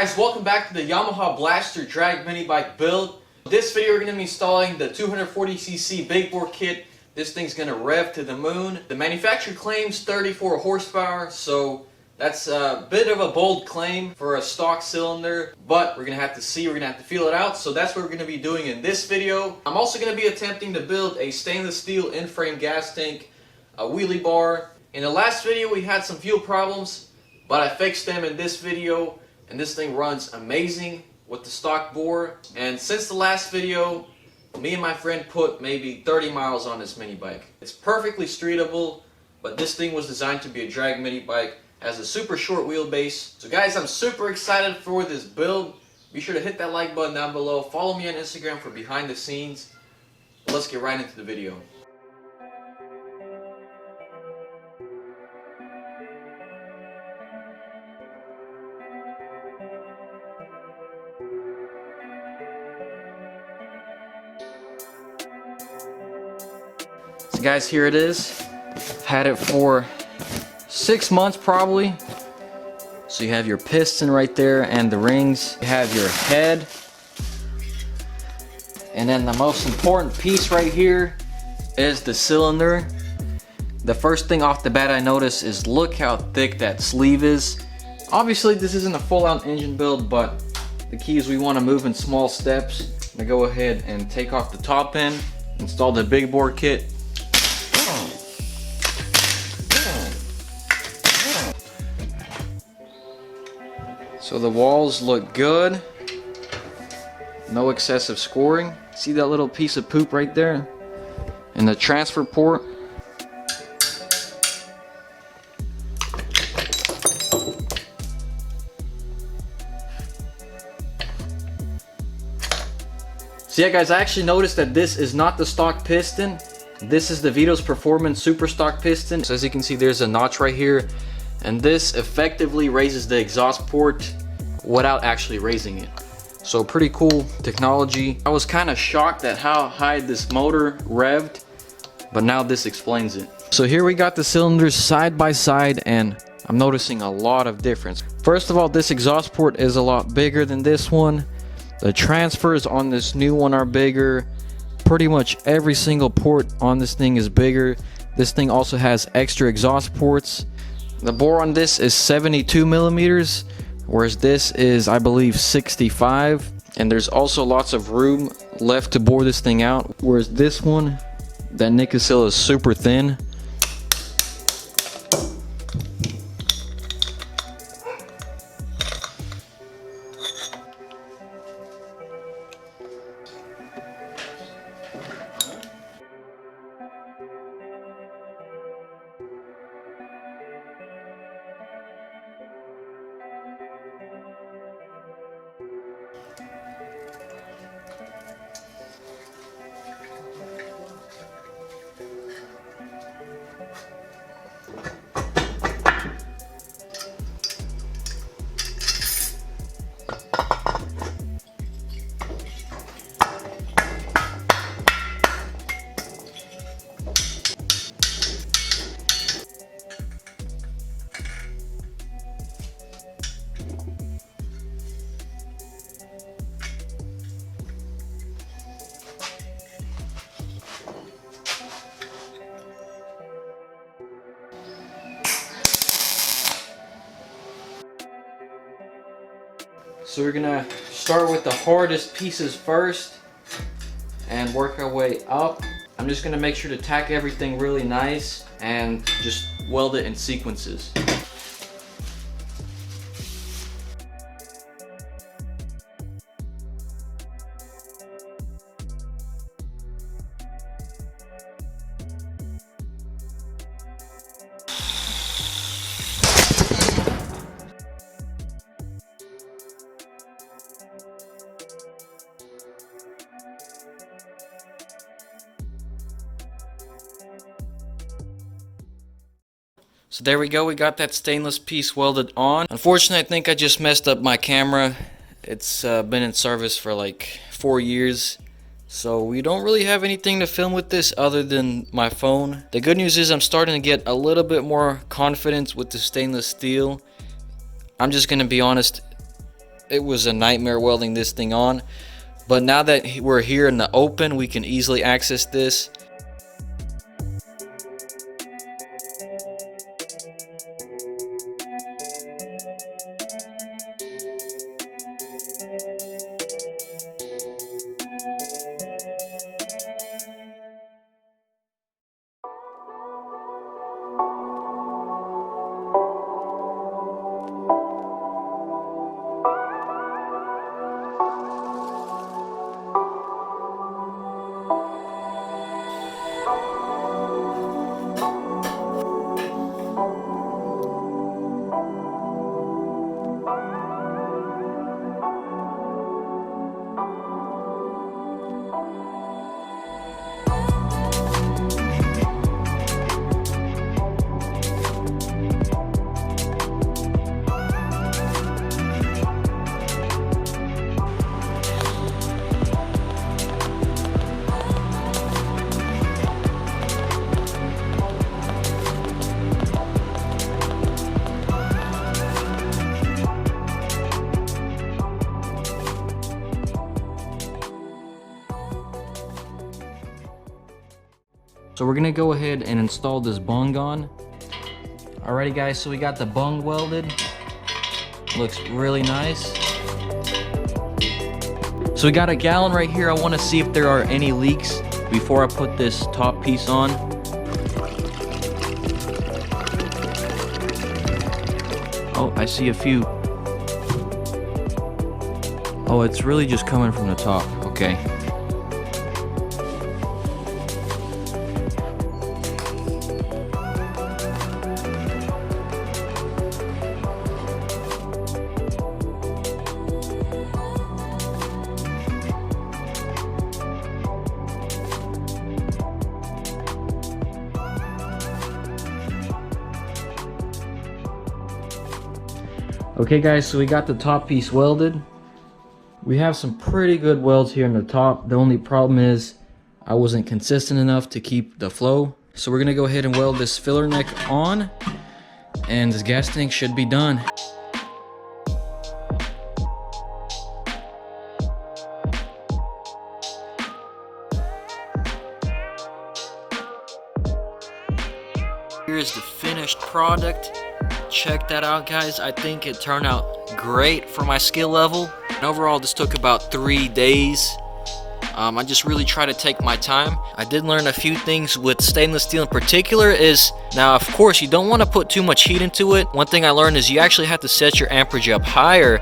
Guys, welcome back to the Yamaha Blaster drag mini bike build. This video we're going to be installing the 240cc big bore kit. This thing's going to rev to the moon. The manufacturer claims 34 horsepower, so that's a bit of a bold claim for a stock cylinder, but we're going to have to see, we're going to have to feel it out. So that's what we're going to be doing in this video. I'm also going to be attempting to build a stainless steel in-frame gas tank, a wheelie bar. In the last video we had some fuel problems, but I fixed them in this video. And this thing runs amazing with the stock bore. And since the last video, me and my friend put maybe 30 miles on this mini bike. It's perfectly streetable, but this thing was designed to be a drag mini bike. Has a super short wheelbase. So guys, I'm super excited for this build. Be sure to hit that like button down below. Follow me on Instagram for behind the scenes. Let's get right into the video. So guys, here it is. I've had it for 6 months probably. So you have your piston right there and the rings. You have your head. And then the most important piece right here is the cylinder. The first thing off the bat I notice is look how thick that sleeve is. Obviously this isn't a full-out engine build, but the key is we want to move in small steps. I'm gonna go ahead and take off the top end, install the big bore kit. So the walls look good, no excessive scoring. See that little piece of poop right there? And the transfer port. So yeah guys, I actually noticed that this is not the stock piston. This is the Vito's Performance Super Stock piston. So as you can see, there's a notch right here. And this effectively raises the exhaust port without actually raising it. So pretty cool technology. I was kind of shocked at how high this motor revved, but now this explains it. So here we got the cylinders side by side, and I'm noticing a lot of difference. First of all, this exhaust port is a lot bigger than this one. The transfers on this new one are bigger. Pretty much every single port on this thing is bigger. This thing also has extra exhaust ports. The bore on this is 72 millimeters, whereas this is, I believe, 65. And there's also lots of room left to bore this thing out, whereas this one, that Nicosil, is super thin. So we're gonna start with the hardest pieces first and work our way up. I'm just gonna make sure to tack everything really nice and just weld it in sequences. So there we go, we got that stainless piece welded on. Unfortunately, I think I just messed up my camera. It's been in service for like 4 years. So we don't really have anything to film with this other than my phone. The good news is I'm starting to get a little bit more confidence with the stainless steel. I'm just gonna be honest, It was a nightmare welding this thing on, but now that we're here in the open, we can easily access this. So we're gonna go ahead and install this bung on. Alrighty guys, so we got the bung welded. Looks really nice. So we got a gallon right here. I wanna see if there are any leaks before I put this top piece on. Oh, I see a few. Oh, it's really just coming from the top, okay. Okay guys, so we got the top piece welded. We have some pretty good welds here in the top. The only problem is I wasn't consistent enough to keep the flow. So we're gonna go ahead and weld this filler neck on, and this gas tank should be done. Here's the finished product. Check that out guys. I think it turned out great for my skill level. And overall this took about 3 days. I just really try to take my time. I did learn a few things with stainless steel in particular is, now of course you don't want to put too much heat into it. One thing I learned is you actually have to set your amperage up higher,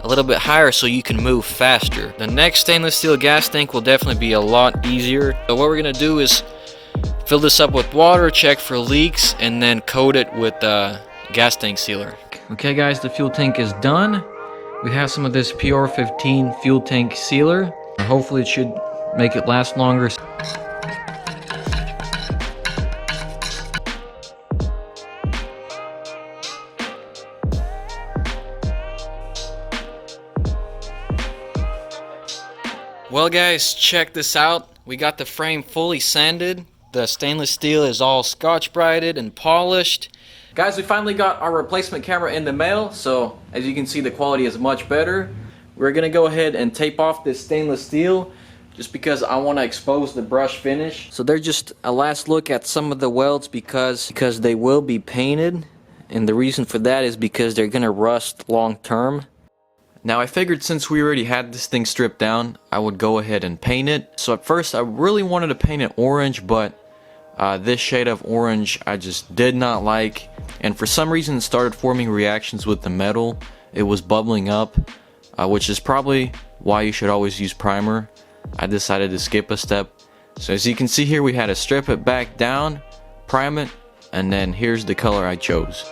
a little bit higher, so you can move faster. The next stainless steel gas tank will definitely be a lot easier. So what we're gonna do is fill this up with water, check for leaks, and then coat it with gas tank sealer. Okay guys, the fuel tank is done. We have some of this PR15 fuel tank sealer. Hopefully it should make it last longer. Well guys, check this out. We got the frame fully sanded. The stainless steel is all scotch-brighted and polished. Guys, we finally got our replacement camera in the mail, so as you can see the quality is much better. We're gonna go ahead and tape off this stainless steel just because I want to expose the brush finish. So they're just a last look at some of the welds because they will be painted, and the reason for that is because they're gonna rust long term. Now I figured since we already had this thing stripped down, I would go ahead and paint it. So at first I really wanted to paint it orange, but this shade of orange I just did not like, and for some reason it started forming reactions with the metal. It was bubbling up, which is probably why you should always use primer. I decided to skip a step. So as you can see here, we had to strip it back down, prime it, and then here's the color I chose.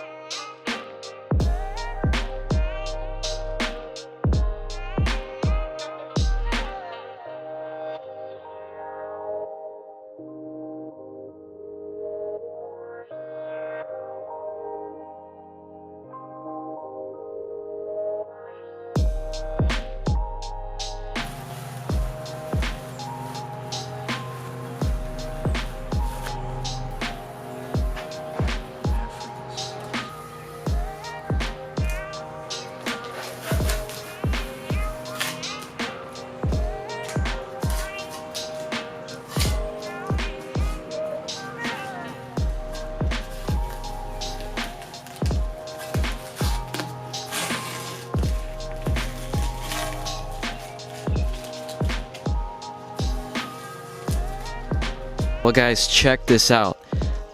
Well guys, check this out.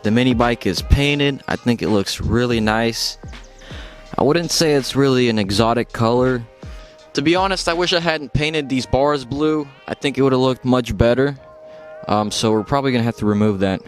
The mini bike is painted. I think it looks really nice. I wouldn't say it's really an exotic color. To be honest, I wish I hadn't painted these bars blue. I think it would have looked much better. So we're probably gonna have to remove that.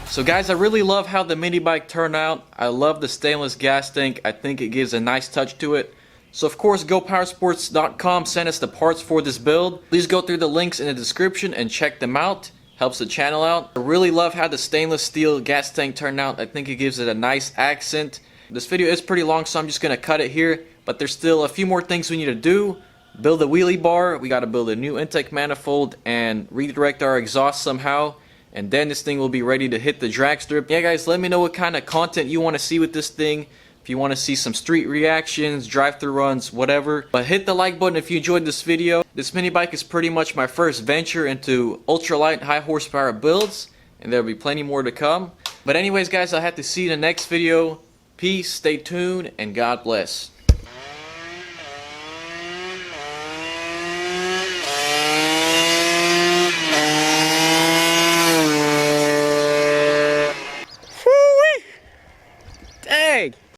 So guys, I really love how the mini bike turned out. I love the stainless gas tank. I think it gives a nice touch to it. So of course, GoPowersports.com sent us the parts for this build. Please go through the links in the description and check them out. Helps the channel out. I really love how the stainless steel gas tank turned out. I think it gives it a nice accent. This video is pretty long, so I'm just going to cut it here. But there's still a few more things we need to do. Build a wheelie bar. We got to build a new intake manifold and redirect our exhaust somehow. And then this thing will be ready to hit the drag strip. Yeah guys, let me know what kind of content you want to see with this thing. If you want to see some street reactions, drive-through runs, whatever. But hit the like button if you enjoyed this video. This mini bike is pretty much my first venture into ultralight, high horsepower builds. And there'll be plenty more to come. But anyways guys, I'll have to see you in the next video. Peace, stay tuned, and God bless.